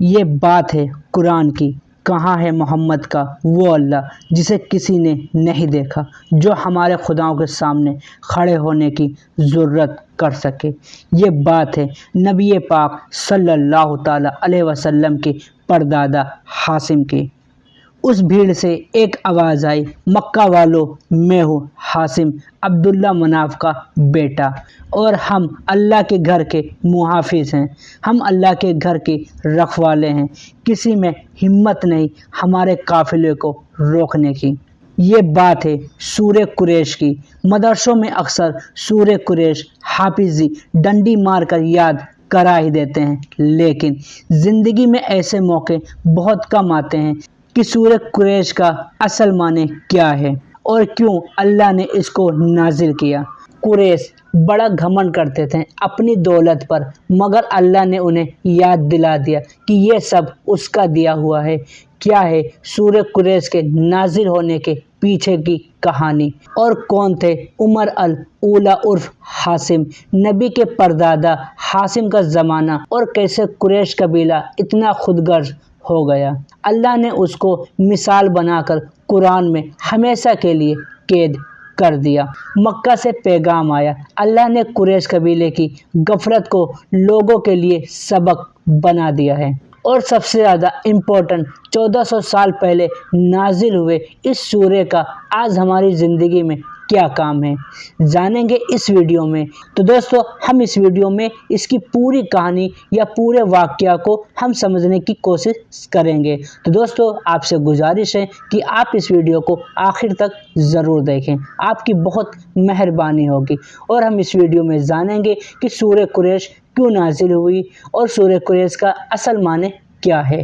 یہ بات ہے قرآن کی، کہاں ہے محمد کا وہ اللہ جسے کسی نے نہیں دیکھا، جو ہمارے خداؤں کے سامنے کھڑے ہونے کی ضرورت کر سکے۔ یہ بات ہے نبی پاک صلی اللہ تعالیٰ علیہ وسلم کے پردادا ہاشم کی۔ اس بھیڑ سے ایک آواز آئی، مکہ والوں، میں ہوں ہاشم، عبداللہ مناف کا بیٹا، اور ہم اللہ کے گھر کے محافظ ہیں، ہم اللہ کے گھر کے رکھوالے ہیں، کسی میں ہمت نہیں ہمارے قافلے کو روکنے کی۔ یہ بات ہے سورہ قریش کی۔ مدرسوں میں اکثر سورہ قریش حافظی ڈنڈی مار کر یاد کرا ہی دیتے ہیں، لیکن زندگی میں ایسے موقع بہت کم آتے ہیں کہ سورہ قریش کا اصل معنی کیا ہے اور کیوں اللہ نے اس کو نازل کیا۔ قریش بڑا گھمنڈ کرتے تھے اپنی دولت پر، مگر اللہ نے انہیں یاد دلا دیا کہ یہ سب اس کا دیا ہوا ہے۔ کیا ہے سورہ قریش کے نازل ہونے کے پیچھے کی کہانی، اور کون تھے عمر الاولی عرف ہاشم، نبی کے پردادا ہاشم کا زمانہ، اور کیسے قریش قبیلہ اتنا خود غرض ہو گیا۔ اللہ نے اس کو مثال بنا کر قرآن میں ہمیشہ کے لیے قید کر دیا۔ مکہ سے پیغام آیا، اللہ نے قریش قبیلے کی غفلت کو لوگوں کے لیے سبق بنا دیا ہے۔ اور سب سے زیادہ امپورٹنٹ، 1400 سال پہلے نازل ہوئے اس سورہ کا آج ہماری زندگی میں کیا کام ہے، جانیں گے اس ویڈیو میں۔ تو دوستو، ہم اس ویڈیو میں اس کی پوری کہانی یا پورے واقعہ کو ہم سمجھنے کی کوشش کریں گے۔ تو دوستو، آپ سے گزارش ہے کہ آپ اس ویڈیو کو آخر تک ضرور دیکھیں، آپ کی بہت مہربانی ہوگی۔ اور ہم اس ویڈیو میں جانیں گے کہ سورہ قریش کیوں نازل ہوئی اور سورہ قریش کا اصل معنی کیا ہے۔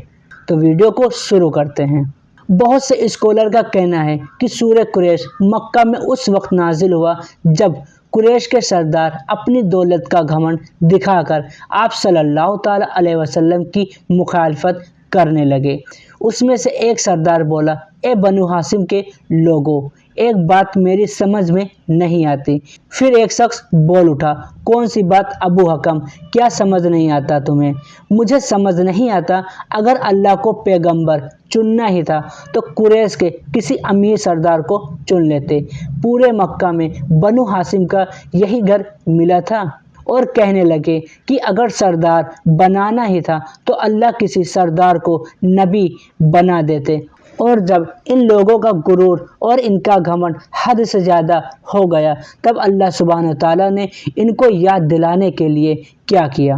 تو ویڈیو کو شروع کرتے ہیں۔ بہت سے اسکالر کا کہنا ہے کہ سورہ قریش مکہ میں اس وقت نازل ہوا جب قریش کے سردار اپنی دولت کا گھمنڈ دکھا کر آپ صلی اللہ تعالیٰ علیہ وسلم کی مخالفت کرنے لگے۔ اس میں سے ایک سردار بولا، اے بنو ہاشم کے لوگوں، ایک بات میری سمجھ میں نہیں آتی۔ پھر ایک شخص بول اٹھا، کون سی بات ابو حکم، کیا سمجھ نہیں آتا تمہیں؟ مجھے سمجھ نہیں آتا، اگر اللہ کو پیغمبر چننا ہی تھا تو قریش کے کسی امیر سردار کو چن لیتے۔ پورے مکہ میں بنو ہاشم کا یہی گھر ملا تھا۔ اور کہنے لگے کہ اگر سردار بنانا ہی تھا تو اللہ کسی سردار کو نبی بنا دیتے۔ اور جب ان لوگوں کا غرور اور ان کا گھمنڈ حد سے زیادہ ہو گیا، تب اللہ سبحانہ تعالیٰ نے ان کو یاد دلانے کے لیے کیا کیا،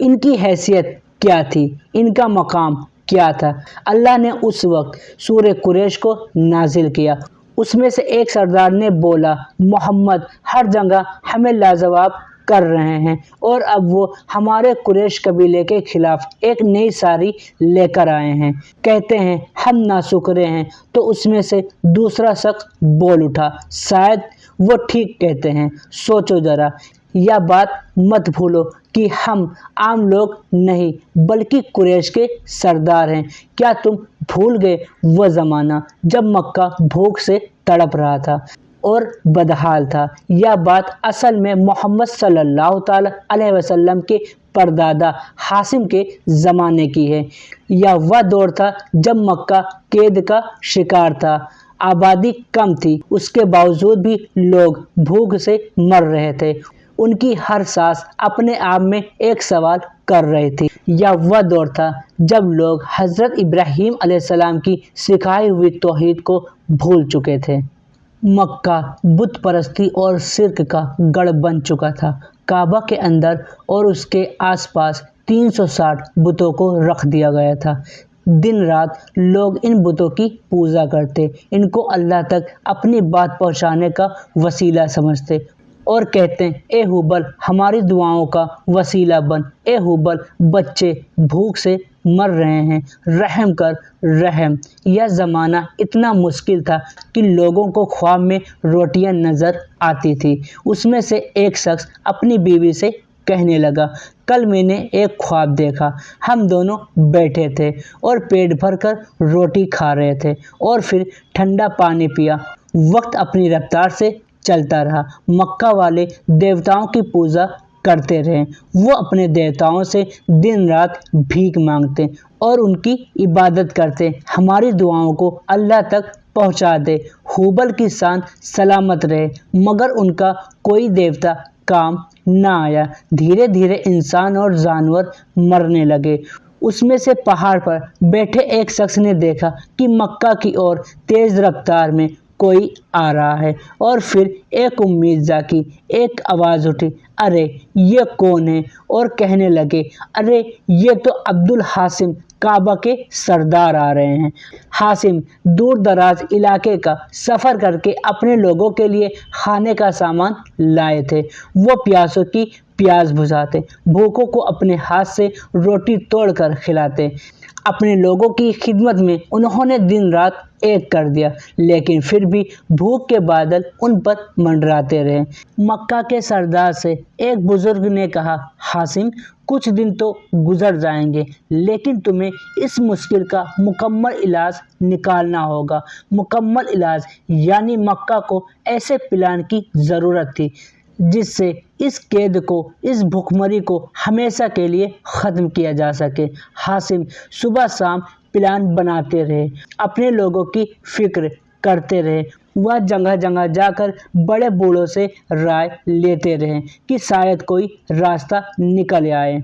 ان کی حیثیت کیا تھی، ان کا مقام کیا تھا۔ اللہ نے اس وقت سورہ قریش کو نازل کیا۔ اس میں سے ایک سردار نے بولا، محمد ہر جگہ ہمیں لاجواب کر رہے ہیں، اور اب وہ ہمارے قریش قبیلے کے خلاف ایک نئی ساری لے کر آئے ہیں، کہتے ہیں ہم ناشکرے ہیں۔ تو اس میں سے دوسرا شخص بول اٹھا، شاید وہ ٹھیک کہتے ہیں، سوچو ذرا، یہ بات مت بھولو کہ ہم عام لوگ نہیں بلکہ قریش کے سردار ہیں۔ کیا تم بھول گئے وہ زمانہ جب مکہ بھوک سے تڑپ رہا تھا اور بدحال تھا؟ یہ بات اصل میں محمد صلی اللہ تعالیٰ علیہ وسلم کے پردادا ہاشم کے زمانے کی ہے۔ یہ وہ دور تھا جب مکہ قید کا شکار تھا، آبادی کم تھی، اس کے باوجود بھی لوگ بھوک سے مر رہے تھے۔ ان کی ہر سانس اپنے آپ میں ایک سوال کر رہی تھی۔ یہ وہ دور تھا جب لوگ حضرت ابراہیم علیہ السلام کی سکھائی ہوئی توحید کو بھول چکے تھے۔ مکہ بت پرستی اور شرک کا گڑھ بن چکا تھا۔ کعبہ کے اندر اور اس کے آس پاس 360 بتوں کو رکھ دیا گیا تھا۔ دن رات لوگ ان بتوں کی پوجا کرتے، ان کو اللہ تک اپنی بات پہنچانے کا وسیلہ سمجھتے اور کہتے، اے ہبل ہماری دعاؤں کا وسیلہ بن، اے ہبل بچے بھوک سے مر رہے ہیں، رحم کر رحم۔ یہ زمانہ اتنا مشکل تھا کہ لوگوں کو خواب میں روٹیاں نظر آتی تھی۔ اس میں سے ایک شخص اپنی بیوی سے کہنے لگا، کل میں نے ایک خواب دیکھا، ہم دونوں بیٹھے تھے اور پیٹ بھر کر روٹی کھا رہے تھے اور پھر ٹھنڈا پانی پیا۔ وقت اپنی رفتار سے چلتا رہا، مکہ والے دیوتاؤں کی پوجا کرتے رہے۔ وہ اپنے دیوتاؤں سے دن رات بھیک مانگتے اور ان کی عبادت کرتے، ہماری دعاؤں کو اللہ تک پہنچا دے، ہوبل کی شان سلامت رہے، مگر ان کا کوئی دیوتا کام نہ آیا۔ دھیرے دھیرے انسان اور جانور مرنے لگے۔ اس میں سے پہاڑ پر بیٹھے ایک شخص نے دیکھا کہ مکہ کی اور تیز رفتار میں کوئی آ رہا ہے، اور پھر ایک امید جاگی، ایک آواز اٹھی، ارے یہ کون ہے؟ اور کہنے لگے، ارے یہ تو عبد الحاسم کعبہ کے سردار آ رہے ہیں۔ حاسم دور دراز علاقے کا سفر کر کے اپنے لوگوں کے لیے کھانے کا سامان لائے تھے۔ وہ پیاسوں کی پیاس بجھاتے، بھوکوں کو اپنے ہاتھ سے روٹی توڑ کر کھلاتے۔ اپنے لوگوں کی خدمت میں انہوں نے دن رات ایک کر دیا، لیکن پھر بھی بھوک کے بادل ان پر منڈراتے رہے۔ مکہ کے سردار سے ایک بزرگ نے کہا، حاسم کچھ دن تو گزر جائیں گے، لیکن تمہیں اس مشکل کا مکمل علاج نکالنا ہوگا۔ مکمل علاج یعنی مکہ کو ایسے پلان کی ضرورت تھی جس سے اس قید کو، اس بھوکمری کو ہمیشہ کے لیے ختم کیا جا سکے۔ حاسم صبح شام پلان بناتے رہے، اپنے لوگوں کی فکر کرتے رہے۔ وہ جگہ جگہ جا کر بڑے بوڑھوں سے رائے لیتے رہے کہ شاید کوئی راستہ نکل آئے،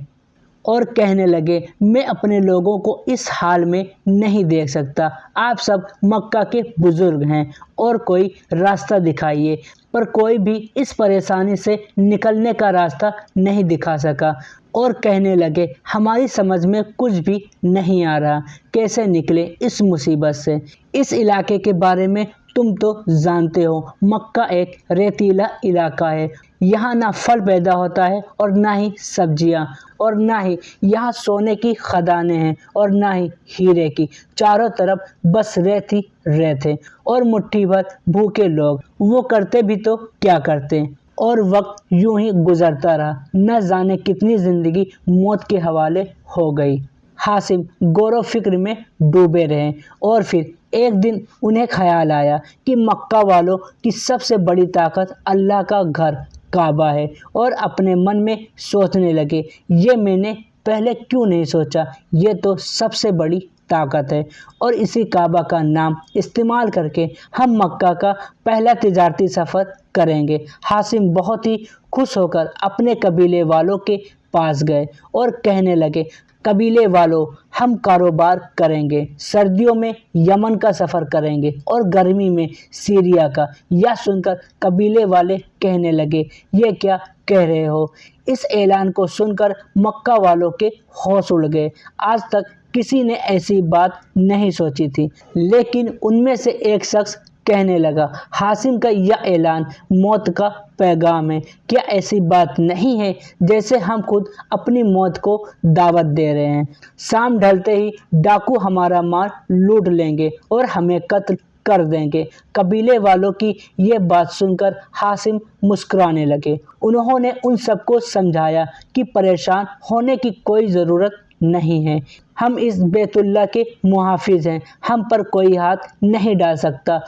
اور کہنے لگے، میں اپنے لوگوں کو اس حال میں نہیں دیکھ سکتا، آپ سب مکہ کے بزرگ ہیں اور کوئی راستہ دکھائیے۔ پر کوئی بھی اس پریشانی سے نکلنے کا راستہ نہیں دکھا سکا، اور کہنے لگے، ہماری سمجھ میں کچھ بھی نہیں آ رہا، کیسے نکلے اس مصیبت سے۔ اس علاقے کے بارے میں تم تو جانتے ہو، مکہ ایک ریتیلا علاقہ ہے، یہاں نہ پھل پیدا ہوتا ہے اور نہ ہی سبزیاں، اور نہ ہی یہاں سونے کی خدانیں ہیں اور نہ ہی ہیرے کی، چاروں طرف بس ریت ہی ریت ہے اور مٹھی بھر بھوکے لوگ۔ وہ کرتے بھی تو کیا کرتے؟ اور وقت یوں ہی گزرتا رہا، نہ جانے کتنی زندگی موت کے حوالے ہو گئی۔ حاسم غور و فکر میں ڈوبے رہے، اور پھر ایک دن انہیں خیال آیا کہ مکہ والوں کی سب سے بڑی طاقت اللہ کا گھر کعبہ ہے، اور اپنے من میں سوچنے لگے، یہ میں نے پہلے کیوں نہیں سوچا؟ یہ تو سب سے بڑی طاقت ہے، اور اسی کعبہ کا نام استعمال کر کے ہم مکہ کا پہلا تجارتی سفر کریں گے۔ حاسم بہت ہی خوش ہو کر اپنے قبیلے والوں کے پاس گئے اور کہنے لگے، قبیلے والوں، ہم کاروبار کریں گے، سردیوں میں یمن کا سفر کریں گے اور گرمی میں سیریا کا۔ یہ سن کر قبیلے والے کہنے لگے، یہ کیا کہہ رہے ہو؟ اس اعلان کو سن کر مکہ والوں کے ہوش اڑ گئے۔ آج تک کسی نے ایسی بات نہیں سوچی تھی، لیکن ان میں سے ایک شخص کہنے لگا، حاسم کا یہ اعلان موت کا پیغام ہے۔ کیا ایسی بات نہیں ہے جیسے ہم خود اپنی موت کو دعوت دے رہے ہیں؟ شام ڈھلتے ہی ڈاکو ہمارا مال لوٹ لیں گے اور ہمیں قتل کر دیں گے۔ قبیلے والوں کی یہ بات سن کر حاسم مسکرانے لگے۔ انہوں نے ان سب کو سمجھایا کہ پریشان ہونے کی کوئی ضرورت نہیں ہے، ہم اس بیت اللہ کے محافظ ہیں، ہم پر کوئی ہاتھ نہیں ڈال سکتا۔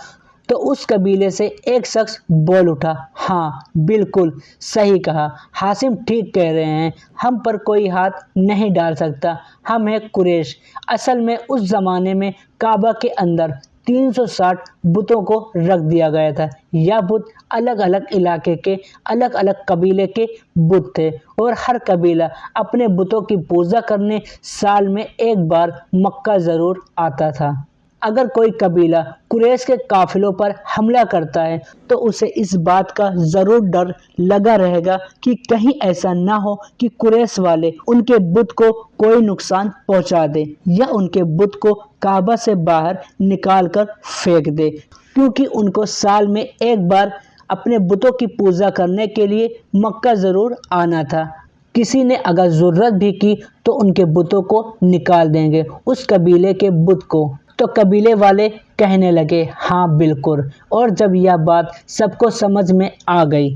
تو اس قبیلے سے ایک شخص بول اٹھا، ہاں بالکل صحیح کہا، حاسم ٹھیک کہہ رہے ہیں، ہم پر کوئی ہاتھ نہیں ڈال سکتا، ہم ہیں قریش۔ اصل میں اس زمانے میں کعبہ کے اندر 360 بتوں کو رکھ دیا گیا تھا۔ یہ بت الگ الگ علاقے کے الگ الگ قبیلے کے بت تھے، اور ہر قبیلہ اپنے بتوں کی پوجا کرنے سال میں ایک بار مکہ ضرور آتا تھا۔ اگر کوئی قبیلہ قریش کے قافلوں پر حملہ کرتا ہے تو اسے اس بات کا ضرور ڈر لگا رہے گا کہ کہیں ایسا نہ ہو کہ قریش والے ان کے بت کو کوئی نقصان پہنچا دے یا ان کے بت کو کعبہ سے باہر نکال کر پھینک دے، کیونکہ ان کو سال میں ایک بار اپنے بتوں کی پوجا کرنے کے لیے مکہ ضرور آنا تھا۔ کسی نے اگر ضرورت بھی کی تو ان کے بتوں کو نکال دیں گے، اس قبیلے کے بت کو۔ تو قبیلے والے کہنے لگے، ہاں بالکل۔ اور جب یہ بات سب کو سمجھ میں آ گئی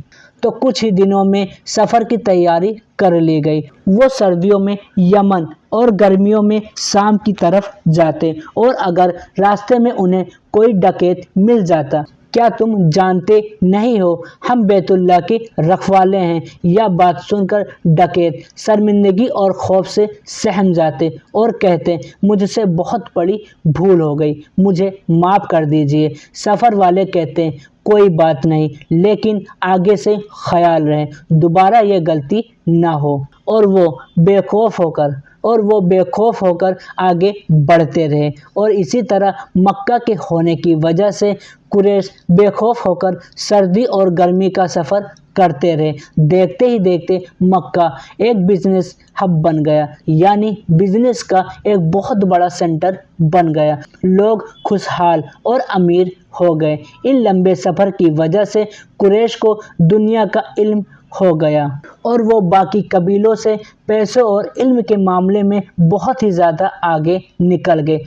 تو کچھ ہی دنوں میں سفر کی تیاری کر لی گئی۔ وہ سردیوں میں یمن اور گرمیوں میں شام کی طرف جاتے، اور اگر راستے میں انہیں کوئی ڈکیت مل جاتا کیا تم جانتے نہیں ہو ہم بیت اللہ کے رکھوالے ہیں؟ یہ بات سن کر ڈکیت شرمندگی اور خوف سے سہم جاتے اور کہتے مجھ سے بہت بڑی بھول ہو گئی، مجھے معاف کر دیجیے۔ سفر والے کہتے ہیں کوئی بات نہیں، لیکن آگے سے خیال رہے دوبارہ یہ غلطی نہ ہو۔ اور وہ بے خوف ہو کر آگے بڑھتے رہے، اور اسی طرح مکہ کے ہونے کی وجہ سے قریش بے خوف ہو کر سردی اور گرمی کا سفر کرتے رہے۔ دیکھتے ہی دیکھتے مکہ ایک بزنس ہب بن گیا، یعنی بزنس کا ایک بہت بڑا سینٹر بن گیا۔ لوگ خوشحال اور امیر ہو گئے۔ ان لمبے سفر کی وجہ سے قریش کو دنیا کا علم ہو گیا، اور وہ باقی قبیلوں سے پیسوں اور علم کے معاملے میں بہت ہی زیادہ آگے نکل گئے۔